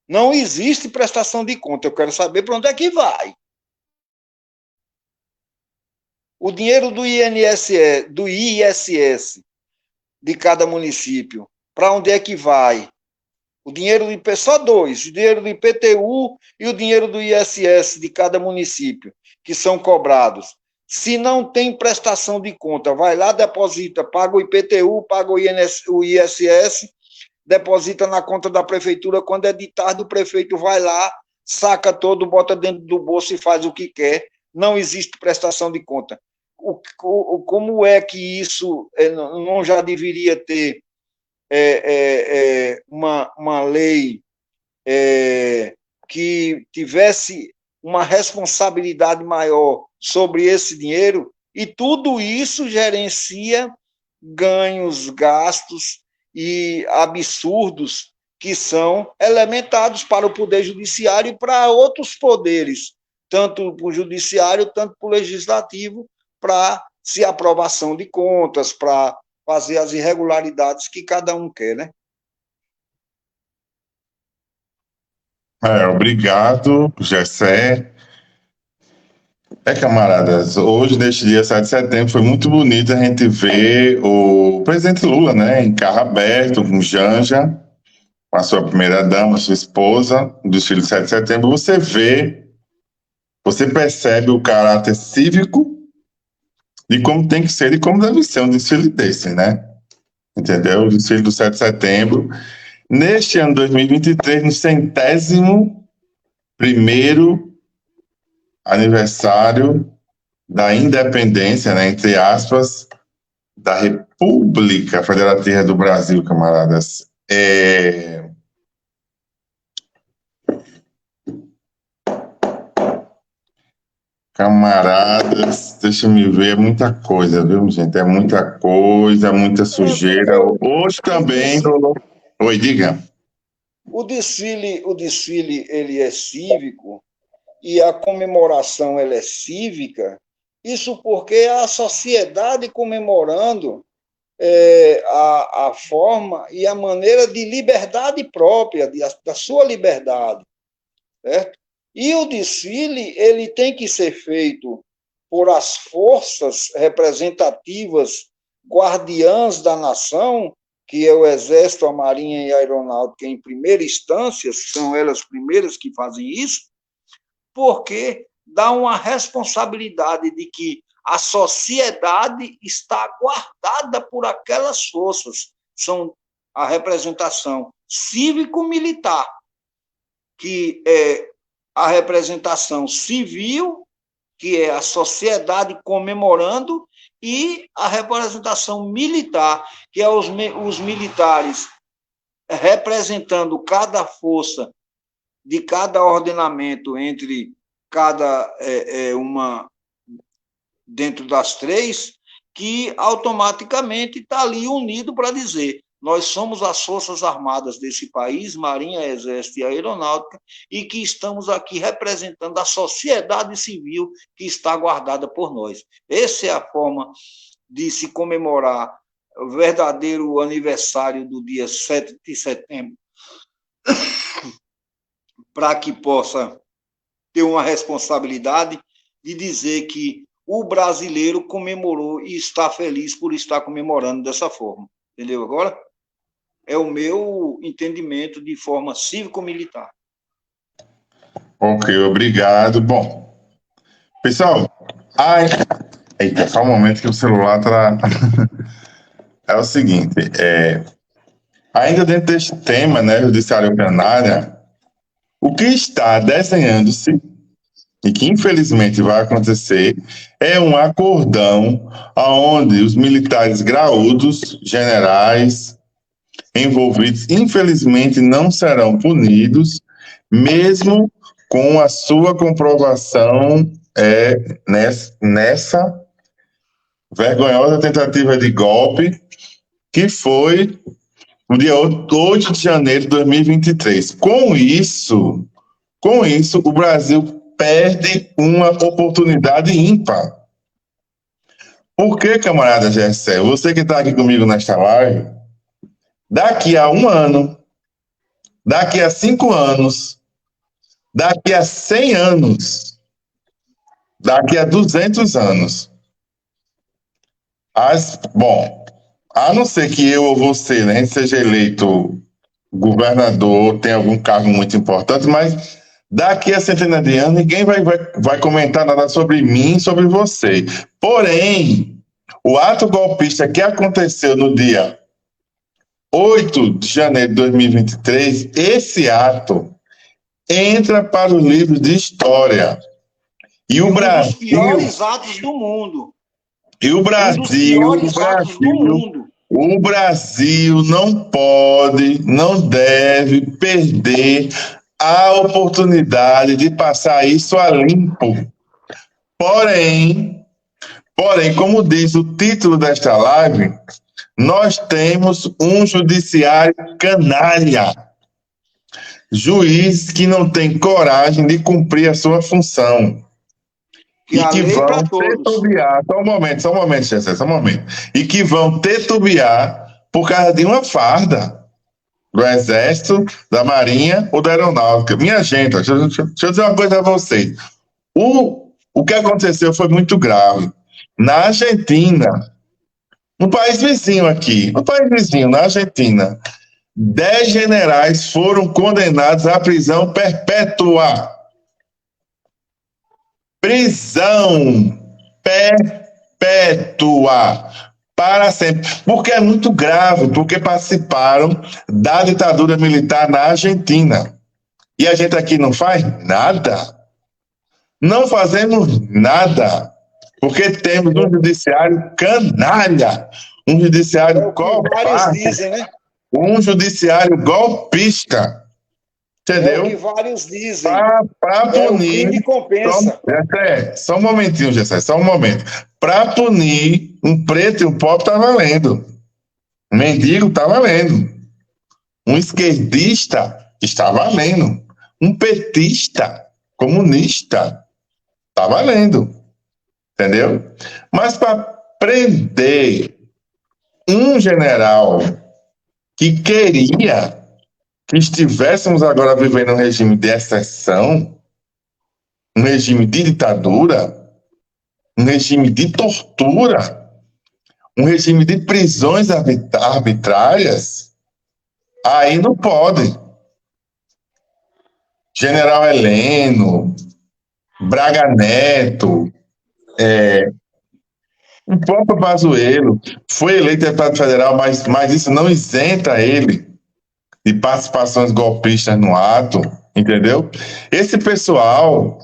Não existe prestação de conta. Eu quero saber para onde é que vai. O dinheiro do ISS de cada município, para onde é que vai? O dinheiro do IP, só dois, o dinheiro do IPTU e o dinheiro do ISS de cada município, que são cobrados. Se não tem prestação de conta, vai lá, deposita, paga o IPTU, paga o ISS, deposita na conta da prefeitura. Quando é de tarde, o prefeito vai lá, saca todo, bota dentro do bolso e faz o que quer. Não existe prestação de conta. Como é que isso não já deveria ter uma lei que tivesse uma responsabilidade maior sobre esse dinheiro? E tudo isso gerencia ganhos, gastos e absurdos que são elementados para o Poder Judiciário e para outros poderes, tanto para o Judiciário, tanto para o Legislativo, para se aprovação de contas, para fazer as irregularidades que cada um quer, né? Obrigado, Gessé. Camaradas, hoje, neste dia 7 de setembro, foi muito bonito a gente ver o presidente Lula, né, em carro aberto, com Janja, com a sua primeira-dama, sua esposa, do desfile de 7 de setembro. Você percebe o caráter cívico de como tem que ser e como deve ser um desfile desse, né? Entendeu? O desfile do 7 de setembro. Neste ano 2023, no 101º aniversário da independência, né, entre aspas, da República Federativa do Brasil, camaradas. Camaradas, deixa eu me ver, é muita coisa, viu, gente? É muita coisa, muita sujeira. Hoje também. Oi, diga. O desfile ele é cívico e a comemoração ela é cívica. Isso porque é a sociedade comemorando a forma e a maneira de liberdade própria, da sua liberdade, certo? E o desfile ele tem que ser feito por as forças representativas guardiãs da nação, que é o Exército, a Marinha e a Aeronáutica, em primeira instância, são elas primeiras que fazem isso, porque dá uma responsabilidade de que a sociedade está guardada por aquelas forças, são a representação cívico-militar, que é a representação civil, que é a sociedade comemorando, e a representação militar, que é os militares representando cada força de cada ordenamento entre cada uma dentro das três, que automaticamente está ali unido para dizer: nós somos as Forças Armadas desse país, Marinha, Exército e Aeronáutica, e que estamos aqui representando a sociedade civil que está guardada por nós. Essa é a forma de se comemorar o verdadeiro aniversário do dia 7 de setembro, para que possa ter uma responsabilidade de dizer que o brasileiro comemorou e está feliz por estar comemorando dessa forma. Entendeu agora? É o meu entendimento de forma cívico-militar. Ok, obrigado. Bom, pessoal, eita, só um momento que o celular tá. É o seguinte, ainda dentro deste tema, né, judiciário canária, o que está desenhando-se e que infelizmente vai acontecer é um acordão onde os militares graúdos, generais envolvidos, infelizmente não serão punidos, mesmo com a sua comprovação nessa vergonhosa tentativa de golpe que foi no dia 8 de janeiro de 2023. Com isso, o Brasil perde uma oportunidade ímpar. Por que, camarada Gessé? Você que está aqui comigo nesta live, daqui a 1 ano, daqui a 5 anos, daqui a 100 anos, daqui a 200 anos, bom, a não ser que eu ou você, né, seja eleito governador, tenha algum cargo muito importante, mas daqui a centenas de anos ninguém vai comentar nada sobre mim, sobre você. Porém, o ato golpista que aconteceu no dia 8 de janeiro de 2023, esse ato entra para os livros de história. E o Brasil... Um dos piores atos do mundo. E o Brasil não pode, não deve perder a oportunidade de passar isso a limpo. Porém, como diz o título desta live, nós temos um judiciário canalha. Juiz que não tem coragem de cumprir a sua função. E que vão titubear, só um momento, Gessé, só um momento. E que vão titubear por causa de uma farda do Exército, da Marinha ou da Aeronáutica. Minha gente, deixa eu dizer uma coisa a vocês. O que aconteceu foi muito grave. Na Argentina, no país vizinho aqui, na Argentina, 10 generais foram condenados à prisão perpétua. Prisão perpétua para sempre. Porque é muito grave, porque participaram da ditadura militar na Argentina. E a gente aqui não faz nada. Não fazemos nada. Porque temos um judiciário canalha, um judiciário dizem, né? Um judiciário golpista. Entendeu? É o que vários dizem. Para punir. O crime compensa. Só um momentinho, Gessé, só um momento. Para punir um preto e um pobre está valendo. Um mendigo está valendo. Um esquerdista está valendo. Um petista, comunista, está valendo. Entendeu? Mas para prender um general que queria que estivéssemos agora vivendo um regime de exceção, um regime de ditadura, um regime de tortura, um regime de prisões arbitrárias, aí não pode. General Heleno, Braga Neto, o próprio Pazuello foi eleito deputado federal, mas isso não isenta ele de participações golpistas no ato, entendeu? Esse pessoal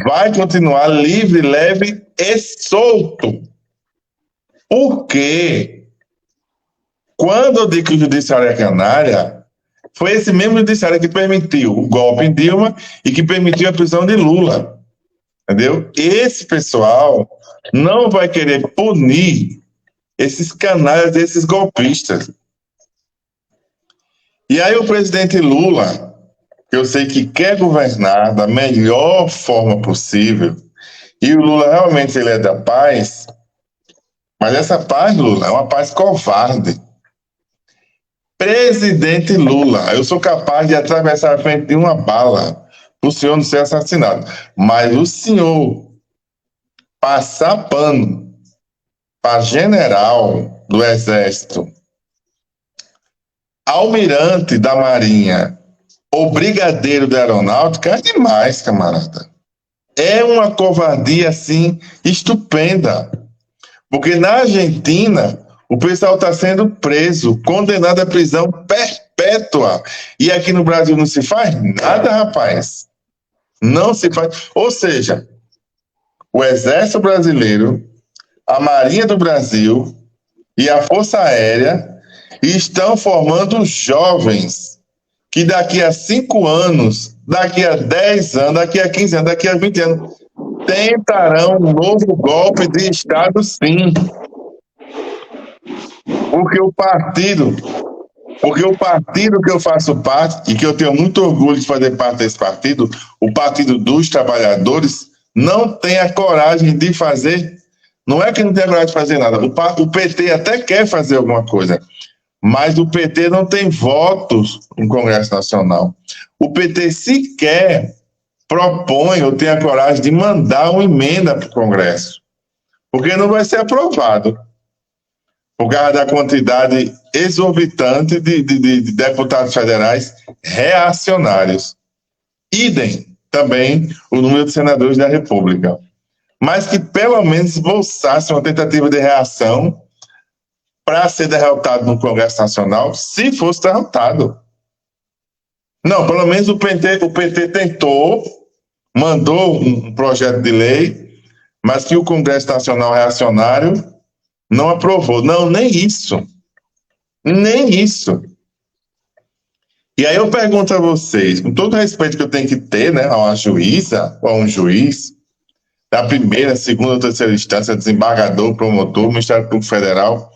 vai continuar livre, leve e solto. Porque quando eu digo que o judiciário é canalha, foi esse mesmo judiciário que permitiu o golpe em Dilma e que permitiu a prisão de Lula. Entendeu? Esse pessoal não vai querer punir esses canalhas, esses golpistas. E aí o presidente Lula, que eu sei que quer governar da melhor forma possível, e o Lula realmente ele é da paz, Mas essa paz, Lula, é uma paz covarde. Presidente Lula, eu sou capaz de atravessar a frente de uma bala para o senhor não ser assassinado. Mas o senhor passar pano para general do Exército, almirante da Marinha ou brigadeiro da Aeronáutica é demais, camarada. É uma covardia, assim, estupenda. Porque na Argentina, o pessoal está sendo preso, condenado à prisão perpétua. E aqui no Brasil não se faz nada, rapaz. Não se faz. Ou seja, o Exército Brasileiro, a Marinha do Brasil e a Força Aérea estão formando jovens que daqui a 5 anos, daqui a 10 anos, daqui a 15 anos, daqui a 20 anos, tentarão um novo golpe de Estado, sim. Porque o partido que eu faço parte, e que eu tenho muito orgulho de fazer parte desse partido, o Partido dos Trabalhadores, não tem a coragem de fazer, não é que não tem a coragem de fazer nada, o PT até quer fazer alguma coisa, mas o PT não tem votos no Congresso Nacional. O PT sequer propõe ou tem a coragem de mandar uma emenda para o Congresso, porque não vai ser aprovado, por causa da quantidade exorbitante de deputados federais reacionários. Idem também o número de senadores da República, mas que pelo menos esboçasse uma tentativa de reação para ser derrotado no Congresso Nacional, se fosse derrotado. Não, pelo menos o PT tentou, mandou um projeto de lei, mas que o Congresso Nacional reacionário não aprovou. Não, nem isso. Nem isso. E aí eu pergunto a vocês, com todo o respeito que eu tenho que ter, né, a uma juíza ou a um juiz, da primeira, segunda ou terceira instância, desembargador, promotor, Ministério Público Federal,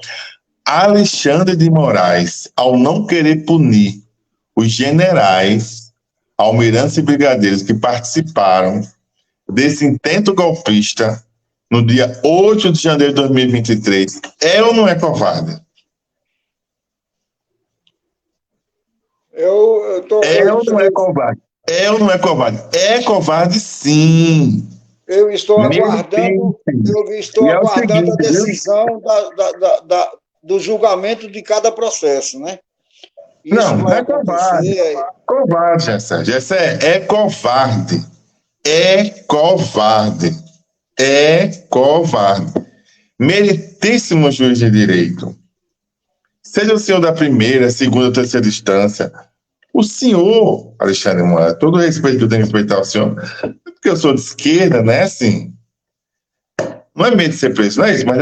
Alexandre de Moraes, ao não querer punir os generais, almirantes e brigadeiros que participaram desse intento golpista no dia 8 de janeiro de 2023, é ou não é covarde? É ou não é covarde? É ou não é covarde? É covarde, sim. Eu estou aguardando, a decisão do julgamento de cada processo, né? Isso não é covarde. Covarde, Gessé é covarde. É covarde. É covarde. Meritíssimo juiz de direito. Seja o senhor da primeira, segunda ou terceira instância, o senhor, Alexandre Moraes, todo o respeito que eu tenho que respeitar ao senhor, porque eu sou de esquerda, né, assim, não é medo de ser preso, não é isso, mas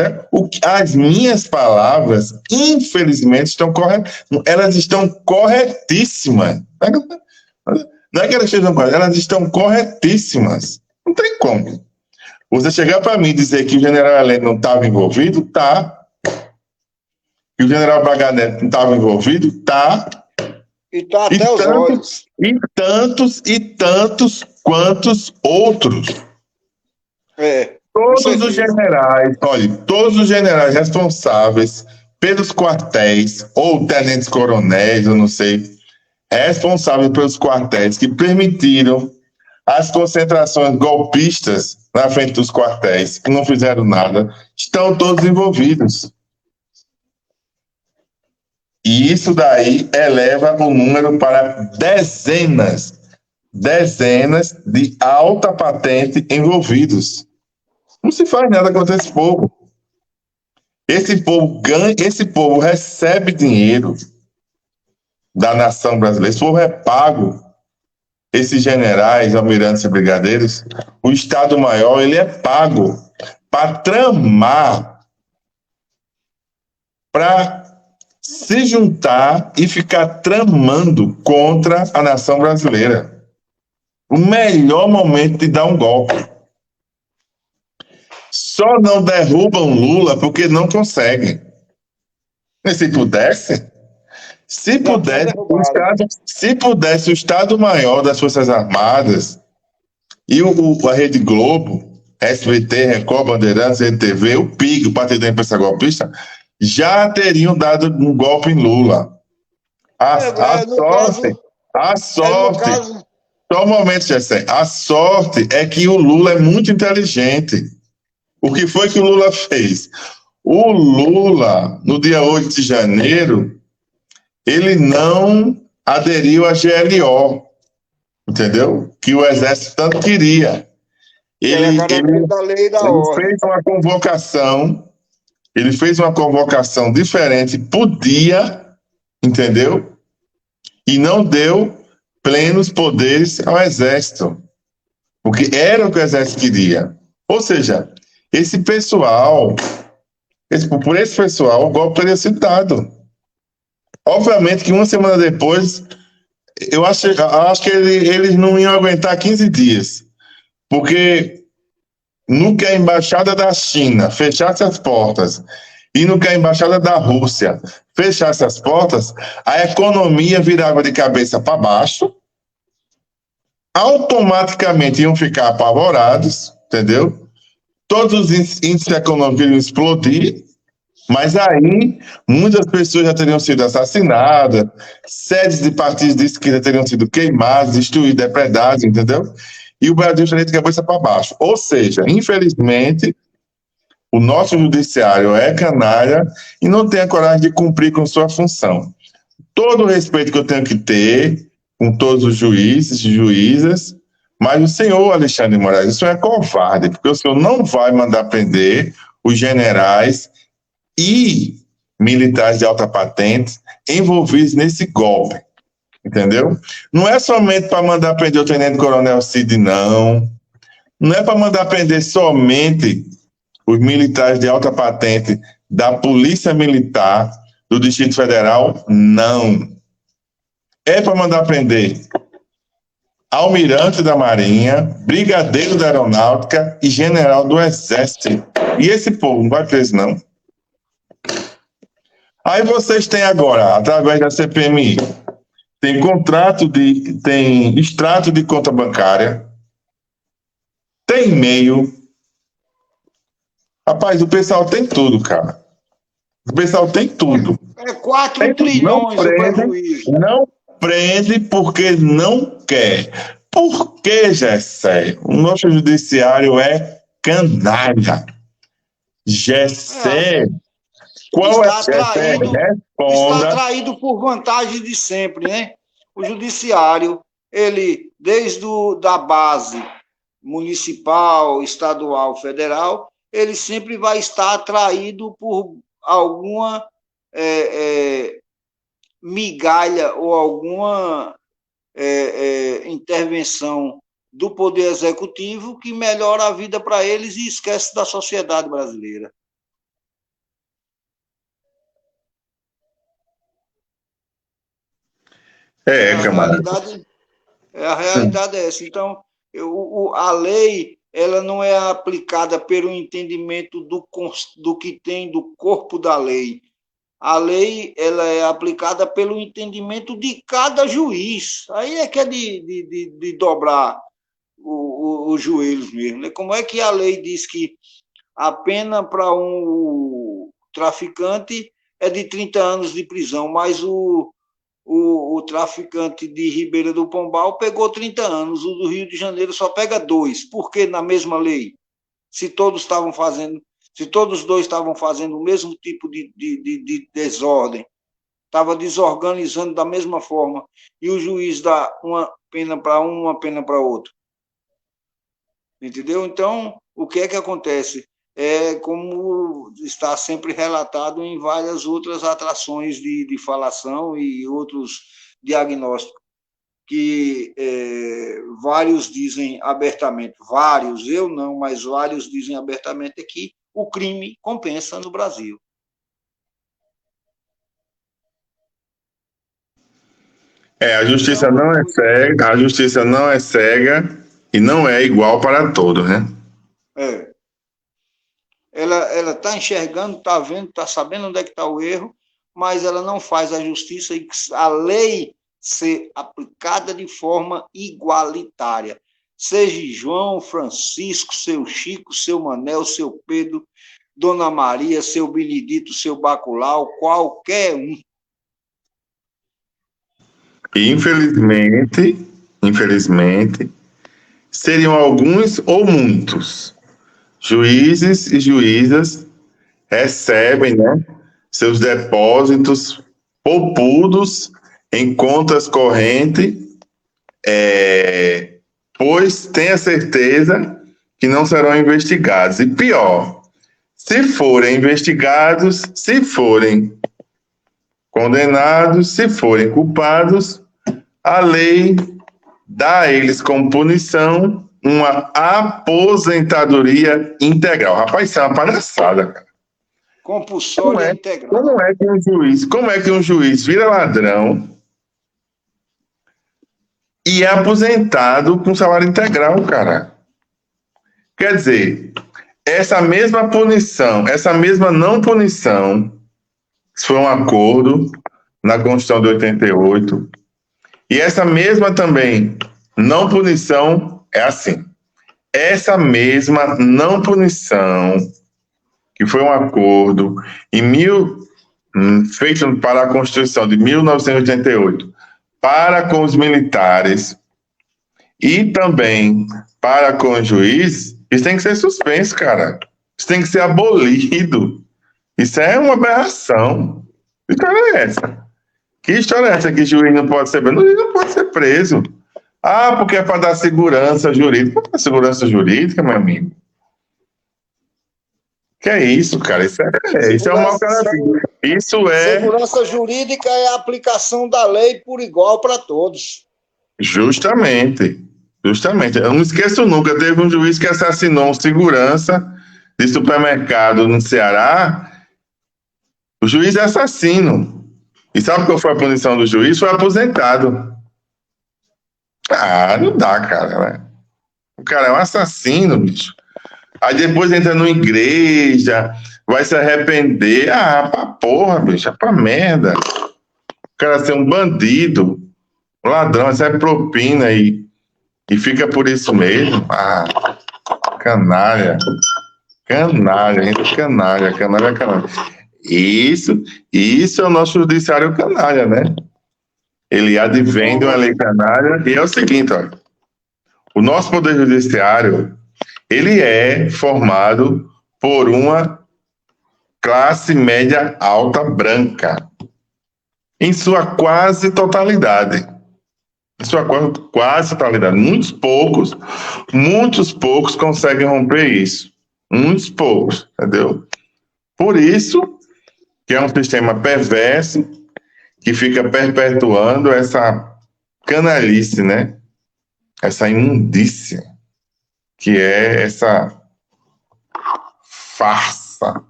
as minhas palavras, infelizmente, elas estão corretíssimas. Não é que elas estejam corretas, elas estão corretíssimas. Não tem como. Você chegar para mim e dizer que o general Heleno não estava envolvido, tá. Que o general Braga Neto não estava envolvido, tá. E tá até os olhos. E tantos quantos outros. Todos os generais, olha, todos os generais responsáveis pelos quartéis, ou tenentes coronéis, eu não sei, responsáveis pelos quartéis que permitiram as concentrações golpistas na frente dos quartéis, que não fizeram nada, estão todos envolvidos. E isso daí eleva o número para dezenas de alta patente envolvidos. Não se faz nada contra esse povo. Esse povo recebe dinheiro da nação brasileira. Esse povo é pago. Esses generais, almirantes e brigadeiros, o Estado-Maior, ele é pago para tramar, para se juntar e ficar tramando contra a nação brasileira. O melhor momento de dar um golpe. Só não derrubam Lula porque não conseguem. Mas se pudesse o Estado-Maior das Forças Armadas e a Rede Globo SBT, Record, Bandeirantes, RTV, o PIG, o Partido da Imprensa Golpista, já teriam dado um golpe em Lula. No caso, A no sorte, caso, só um momento, Gessé, a sorte é que o Lula é muito inteligente. O que foi que o Lula fez? O Lula, no dia 8 de janeiro, ele não aderiu à GLO, entendeu? Que o Exército tanto queria. era a garantia da lei e da ordem. Ele fez uma convocação diferente por dia, entendeu? E não deu plenos poderes ao Exército, porque era o que o Exército queria. Ou seja, por esse pessoal, o golpe teria sido dado. Obviamente que uma semana depois, eu acho que eles não iam aguentar 15 dias, porque no que a embaixada da China fechasse as portas e no que a embaixada da Rússia fechasse as portas, a economia virava de cabeça para baixo, automaticamente iam ficar apavorados, entendeu? Todos os índices econômicos iam explodir, mas aí muitas pessoas já teriam sido assassinadas, sedes de partidos de esquerda teriam sido queimadas, destruídas, depredadas, entendeu? E o Brasil estaria de cabeça para baixo. Ou seja, infelizmente, o nosso judiciário é canalha e não tem a coragem de cumprir com sua função. Todo o respeito que eu tenho que ter com todos os juízes e juízas, mas o senhor Alexandre de Moraes, o senhor é covarde, porque o senhor não vai mandar prender os generais e militares de alta patente envolvidos nesse golpe, entendeu? Não é somente para mandar prender o tenente-coronel Cid, não. Não é para mandar prender somente os militares de alta patente da Polícia Militar do Distrito Federal, não. É para mandar prender almirante da Marinha, brigadeiro da Aeronáutica e general do Exército. E esse povo não vai preso, não. Aí vocês têm agora, através da CPMI, tem extrato de conta bancária, tem e-mail. Rapaz, o pessoal tem tudo, cara. O pessoal tem tudo. É 4 trilhões o prejuízo. Não prende porque não quer. Por que, Gessé? O nosso judiciário é canalha. Gessé, qual está é, Gessé? Está atraído por vantagem de sempre, né? O judiciário, ele, desde da base municipal, estadual, federal, ele sempre vai estar atraído por alguma migalha ou alguma intervenção do Poder Executivo que melhora a vida para eles e esquece da sociedade brasileira. Camarada. A realidade é essa. Então, a lei ela não é aplicada pelo entendimento do que tem do corpo da lei. A lei ela é aplicada pelo entendimento de cada juiz. Aí é que é de dobrar os joelhos mesmo. Né? Como é que a lei diz que a pena para um traficante é de 30 anos de prisão, mas o traficante de Ribeira do Pombal pegou 30 anos, o do Rio de Janeiro só pega 2. Por que na mesma lei? Se todos dois estavam fazendo o mesmo tipo de desordem, estava desorganizando da mesma forma, e o juiz dá uma pena para um, uma pena para outro. Entendeu? Então, o que é que acontece? É como está sempre relatado em várias outras atrações de falação e outros diagnósticos, que vários dizem abertamente, eu não, mas vários dizem abertamente que o crime compensa no Brasil. A justiça não é cega e não é igual para todos, né? Ela está enxergando, está vendo, está sabendo onde é que está o erro, mas ela não faz a justiça e a lei ser aplicada de forma igualitária. seja João, Francisco, seu Chico, seu Manel, seu Pedro, Dona Maria, seu Benedito, seu Baculau, qualquer um. E, infelizmente, seriam alguns ou muitos juízes e juízas recebem, né, seus depósitos poupudos em contas correntes, pois tenha certeza que não serão investigados. E pior, se forem investigados, se forem condenados, se forem culpados, a lei dá a eles como punição uma aposentadoria integral. Rapaz, isso é uma palhaçada, cara. Compulsória integral. Como é que um juiz vira ladrão e é aposentado com salário integral, cara? Quer dizer, essa mesma punição, essa mesma não punição, isso foi um acordo na Constituição de 88, e essa mesma também não punição é assim. Essa mesma não punição, que foi um acordo feito para a Constituição de 1988, para com os militares e também para com os juízes, isso tem que ser suspenso, cara. Isso tem que ser abolido. Isso é uma aberração. Que história é essa? Que história é essa que o juiz não pode ser preso? O juiz não pode ser preso. Ah, porque é para dar segurança jurídica. Para dar segurança jurídica, meu amigo? Que é isso, cara? Isso é um mau caráter. Isso é... Segurança jurídica é a aplicação da lei por igual para todos. Justamente. Eu não esqueço nunca, teve um juiz que assassinou um segurança de supermercado no Ceará. O juiz é assassino. E sabe qual foi a punição do juiz? Foi aposentado. Ah, não dá, cara. Né? O cara é um assassino, bicho. Aí depois entra numa igreja, vai se arrepender. Ah, pra porra, bicho, é pra merda. O cara ser um bandido, um ladrão, recebe propina e fica por isso mesmo. Ah, canalha. Canalha, gente, canalha. Isso é o nosso judiciário canalha, né? Ele advém de uma lei canalha e é o seguinte, ó. O nosso poder judiciário, ele é formado por uma classe média alta branca, em sua quase totalidade. Muitos poucos conseguem romper isso. Muitos poucos, entendeu? Por isso que é um sistema perverso que fica perpetuando essa canalice, né? Essa imundícia, que é essa farsa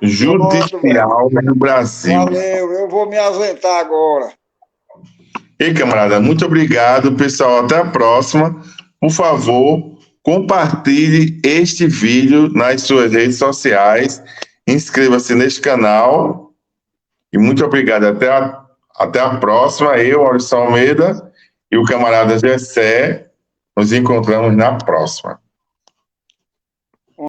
judicial no Brasil. Valeu, eu vou me ausentar agora. Ei, camarada, muito obrigado, pessoal. Até a próxima. Por favor, compartilhe este vídeo nas suas redes sociais. Inscreva-se neste canal. E muito obrigado. Até a próxima. Eu, Maurício Almeida, e o camarada Gessé. Nos encontramos na próxima.